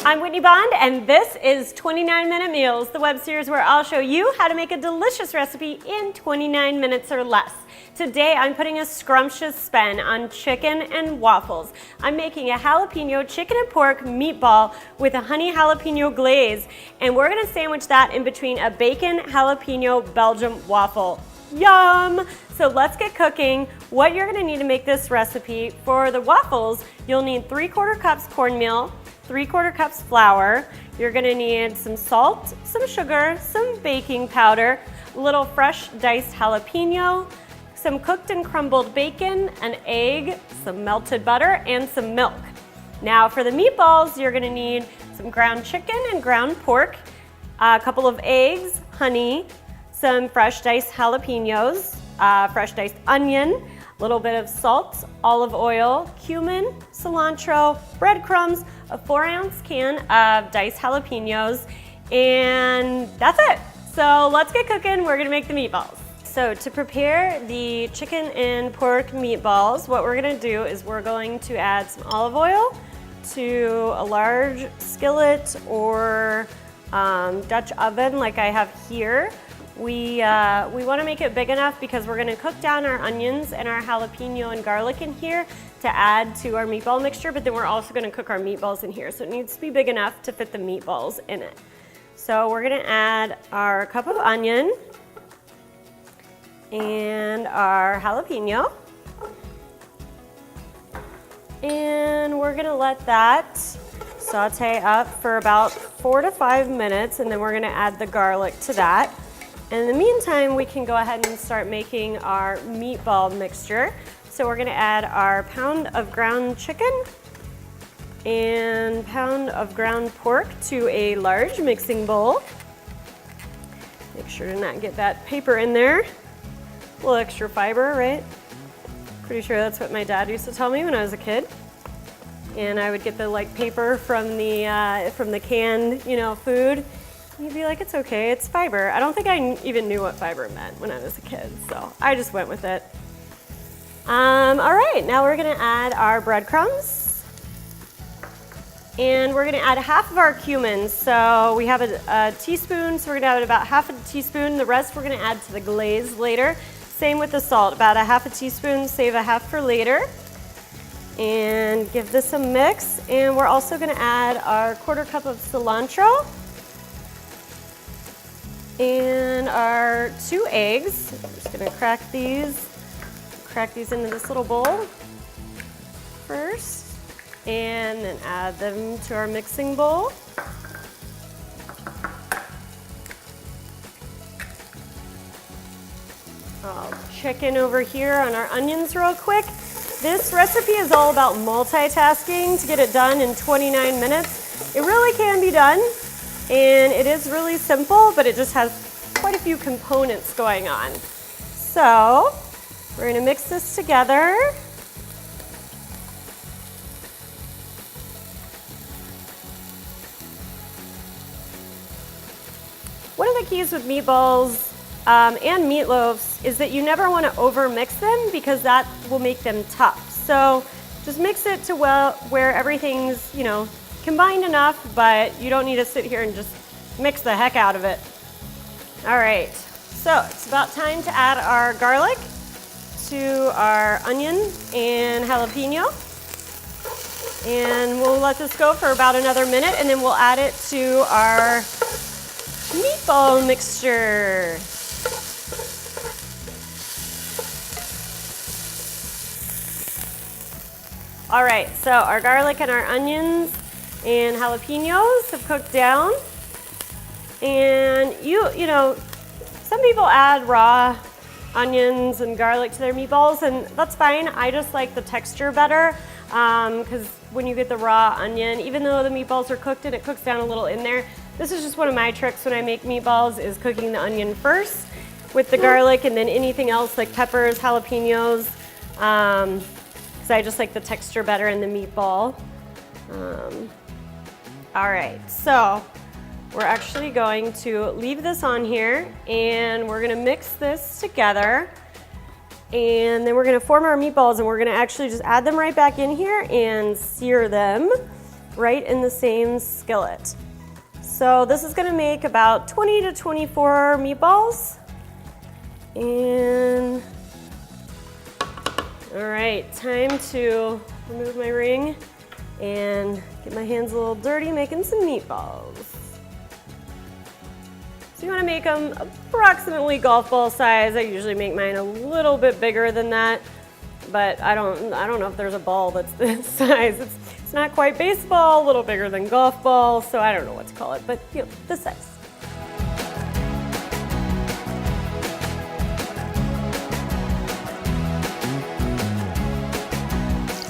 I'm Whitney Bond, and this is 29-Minute Meals, the web series where I'll show you how to make a delicious recipe in 29 minutes or less. Today, I'm putting a scrumptious spin on chicken and waffles. I'm making a jalapeno chicken and pork meatball with a honey jalapeno glaze, and we're gonna sandwich that in between a bacon jalapeno Belgian waffle. Yum! So let's get cooking. What you're gonna need to make this recipe, for the waffles, you'll need 3/4 cups cornmeal, 3/4 cups flour. You're gonna need some salt, some sugar, some baking powder, a little fresh diced jalapeno, some cooked and crumbled bacon, an egg, some melted butter, and some milk. Now for the meatballs, you're gonna need some ground chicken and ground pork, a couple of eggs, honey, some fresh diced jalapenos, fresh diced onion, a little bit of salt, olive oil, cumin, cilantro, breadcrumbs, a 4-ounce can of diced jalapenos, and that's it. So let's get cooking. We're gonna make the meatballs. So to prepare the chicken and pork meatballs, what we're gonna do is we're going to add some olive oil to a large skillet or Dutch oven like I have here. We want to make it big enough because we're going to cook down our onions and our jalapeno and garlic in here to add to our meatball mixture, but then we're also going to cook our meatballs in here. So it needs to be big enough to fit the meatballs in it. So we're going to add our cup of onion and our jalapeno. And we're going to let that saute up for about 4 to 5 minutes, and then we're going to add the garlic to that. And in the meantime, we can go ahead and start making our meatball mixture. So we're gonna add our pound of ground chicken and pound of ground pork to a large mixing bowl. Make sure to not get that paper in there. A little extra fiber, right? Pretty sure that's what my dad used to tell me when I was a kid. And I would get the paper from the canned, food. You'd be like, it's okay, it's fiber. I don't think I even knew what fiber meant when I was a kid, so I just went with it. All right, now we're gonna add our breadcrumbs. And we're gonna add half of our cumin. So we have a teaspoon, so we're gonna add about half a teaspoon. The rest we're gonna add to the glaze later. Same with the salt, about a half a teaspoon, save a half for later. And give this a mix. And we're also gonna add our 1/4 cup of cilantro. And our 2 eggs. I'm just gonna crack these into this little bowl first, and then add them to our mixing bowl. I'll check in over here on our onions real quick. This recipe is all about multitasking to get it done in 29 minutes. It really can be done. And it is really simple, but it just has quite a few components going on. So we're gonna mix this together. One of the keys with meatballs and meatloaves is that you never wanna over-mix them because that will make them tough. So just mix it to where everything's, combined enough, but you don't need to sit here and just mix the heck out of it. All right, so it's about time to add our garlic to our onion and jalapeno. And we'll let this go for about another minute, and then we'll add it to our meatball mixture. All right, so our garlic and our onions and jalapenos have cooked down. And some people add raw onions and garlic to their meatballs, and that's fine. I just like the texture better because when you get the raw onion, even though the meatballs are cooked and it cooks down a little in there, this is just one of my tricks when I make meatballs is cooking the onion first with the garlic and then anything else like peppers, jalapenos, because I just like the texture better in the meatball. All right, so we're actually going to leave this on here and we're gonna mix this together. And then we're gonna form our meatballs and we're gonna actually just add them right back in here and sear them. right in the same skillet. So this is gonna make about 20 to 24 meatballs. And all right, time to remove my ring and get my hands a little dirty making some meatballs. So you want to make them approximately golf ball size. I usually make mine a little bit bigger than that, but I don't know if there's a ball that's this size. It's not quite baseball, a little bigger than golf ball, so I don't know what to call it, but you know, this size.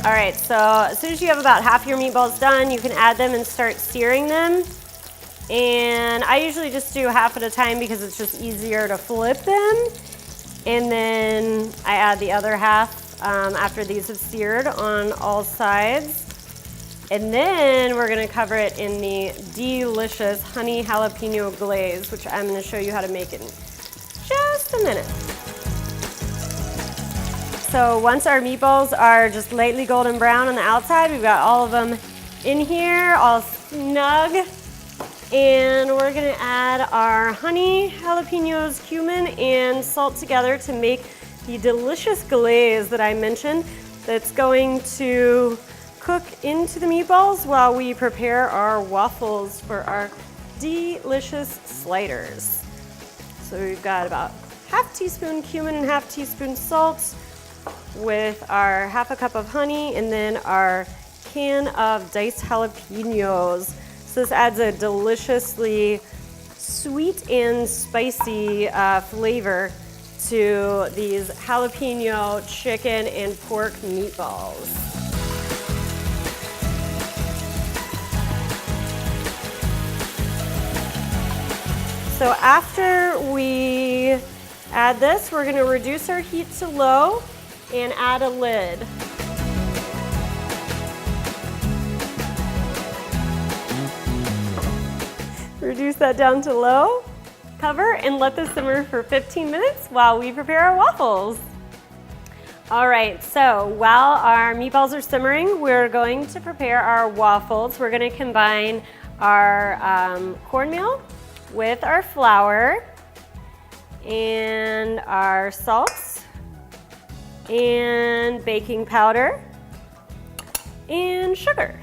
All right, so as soon as you have about half your meatballs done, you can add them and start searing them. And I usually just do half at a time because it's just easier to flip them. And then I add the other half after these have seared on all sides. And then we're gonna cover it in the delicious honey jalapeno glaze, which I'm gonna show you how to make in just a minute. So once our meatballs are just lightly golden brown on the outside, we've got all of them in here, all snug. And we're gonna add our honey, jalapenos, cumin, and salt together to make the delicious glaze that I mentioned that's going to cook into the meatballs while we prepare our waffles for our delicious sliders. So we've got about half teaspoon cumin and half teaspoon salt, with our half a cup of honey and then our can of diced jalapenos. So this adds a deliciously sweet and spicy flavor to these jalapeno chicken and pork meatballs. So after we add this, we're gonna reduce our heat to low and add a lid. Reduce that down to low, cover, and let this simmer for 15 minutes while we prepare our waffles. All right, so while our meatballs are simmering, we're going to prepare our waffles. We're gonna combine our cornmeal with our flour and our salts and baking powder and sugar,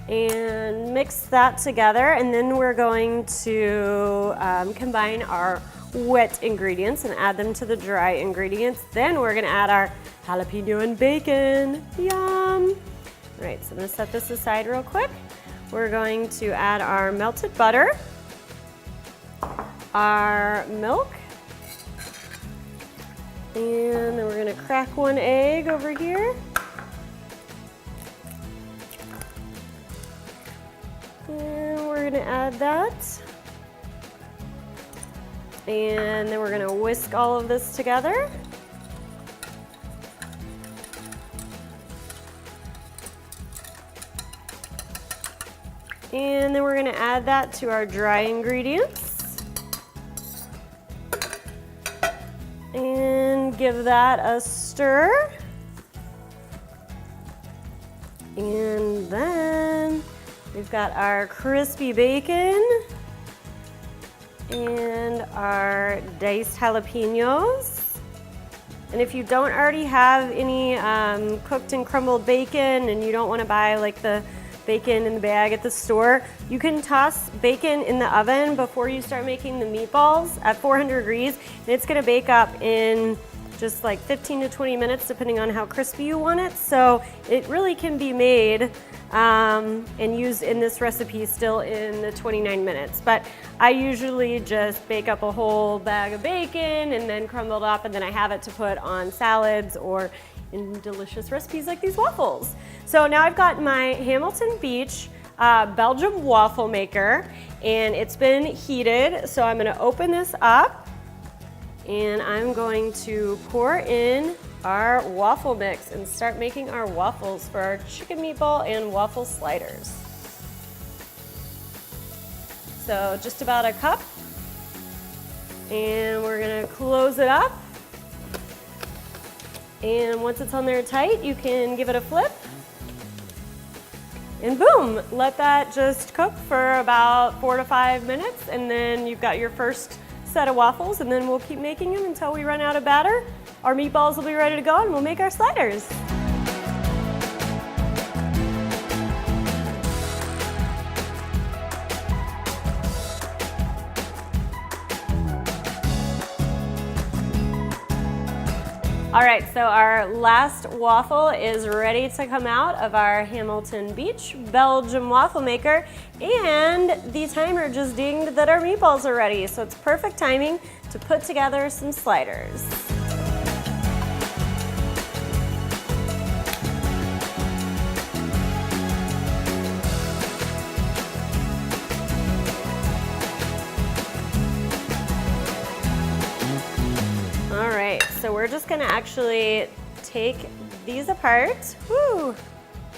and mix that together. And then we're going to combine our wet ingredients and add them to the dry ingredients. Then we're gonna add our jalapeno and bacon. Yum! All right, so I'm gonna set this aside real quick. We're going to add our melted butter, our milk, and then we're gonna crack one egg over here. And we're gonna add that. And then we're gonna whisk all of this together. And then we're gonna add that to our dry ingredients. And give that a stir. And then we've got our crispy bacon and our diced jalapenos. And if you don't already have any cooked and crumbled bacon and you don't want to buy like the bacon in the bag at the store, you can toss bacon in the oven before you start making the meatballs at 400 degrees, and it's gonna bake up in just like 15 to 20 minutes depending on how crispy you want it. So it really can be made and used in this recipe still in the 29 minutes. But I usually just bake up a whole bag of bacon and then crumble it up, and then I have it to put on salads or in delicious recipes like these waffles. So now I've got my Hamilton Beach Belgium waffle maker, and it's been heated. So I'm gonna open this up and I'm going to pour in our waffle mix and start making our waffles for our chicken meatball and waffle sliders. So just about a cup, and we're gonna close it up. And once it's on there tight, you can give it a flip. And boom, let that just cook for about 4 to 5 minutes, and then you've got your first set of waffles, and then we'll keep making them until we run out of batter. Our meatballs will be ready to go, and we'll make our sliders. All right, so our last waffle is ready to come out of our Hamilton Beach Belgium waffle maker, and the timer just dinged that our meatballs are ready, so it's perfect timing to put together some sliders. So we're just gonna actually take these apart. Woo,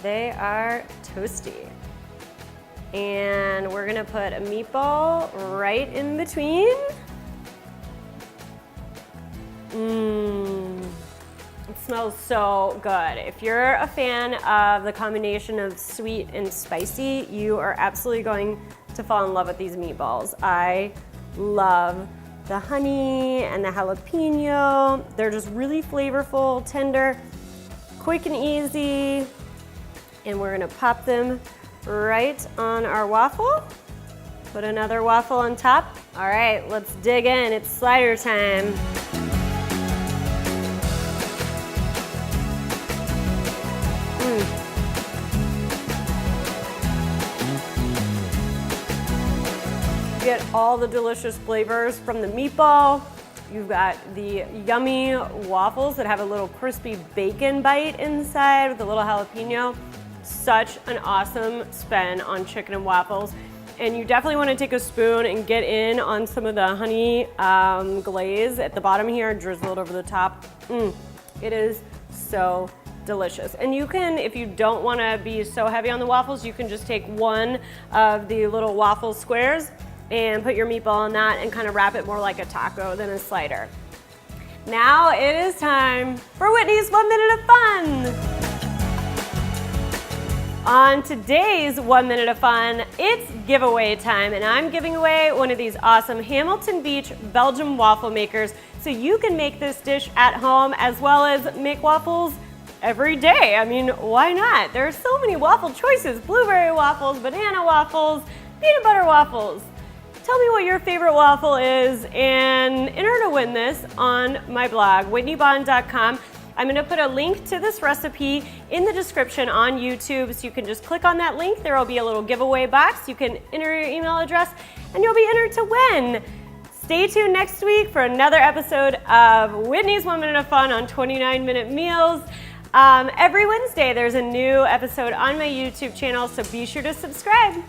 they are toasty. And we're gonna put a meatball right in between. It smells so good. If you're a fan of the combination of sweet and spicy, you are absolutely going to fall in love with these meatballs. I love the honey and the jalapeno. They're just really flavorful, tender, quick and easy. And we're gonna pop them right on our waffle. Put another waffle on top. All right, let's dig in. It's slider time. Get all the delicious flavors from the meatball. You've got the yummy waffles that have a little crispy bacon bite inside with a little jalapeno. Such an awesome spin on chicken and waffles. And you definitely want to take a spoon and get in on some of the honey glaze at the bottom here, drizzle it over the top. It is so delicious. And you can, if you don't want to be so heavy on the waffles, you can just take one of the little waffle squares and put your meatball on that and kind of wrap it more like a taco than a slider. Now it is time for Whitney's 1 minute of fun. On today's 1 minute of fun, it's giveaway time, and I'm giving away one of these awesome Hamilton Beach Belgium waffle makers so you can make this dish at home as well as make waffles every day. I mean, why not? There are so many waffle choices: blueberry waffles, banana waffles, peanut butter waffles. Tell me what your favorite waffle is and enter to win this on my blog, whitneybond.com. I'm gonna put a link to this recipe in the description on YouTube, so you can just click on that link. There will be a little giveaway box. You can enter your email address and you'll be entered to win. Stay tuned next week for another episode of Whitney's 1 Minute of Fun on 29-minute meals. Every Wednesday, there's a new episode on my YouTube channel, so be sure to subscribe.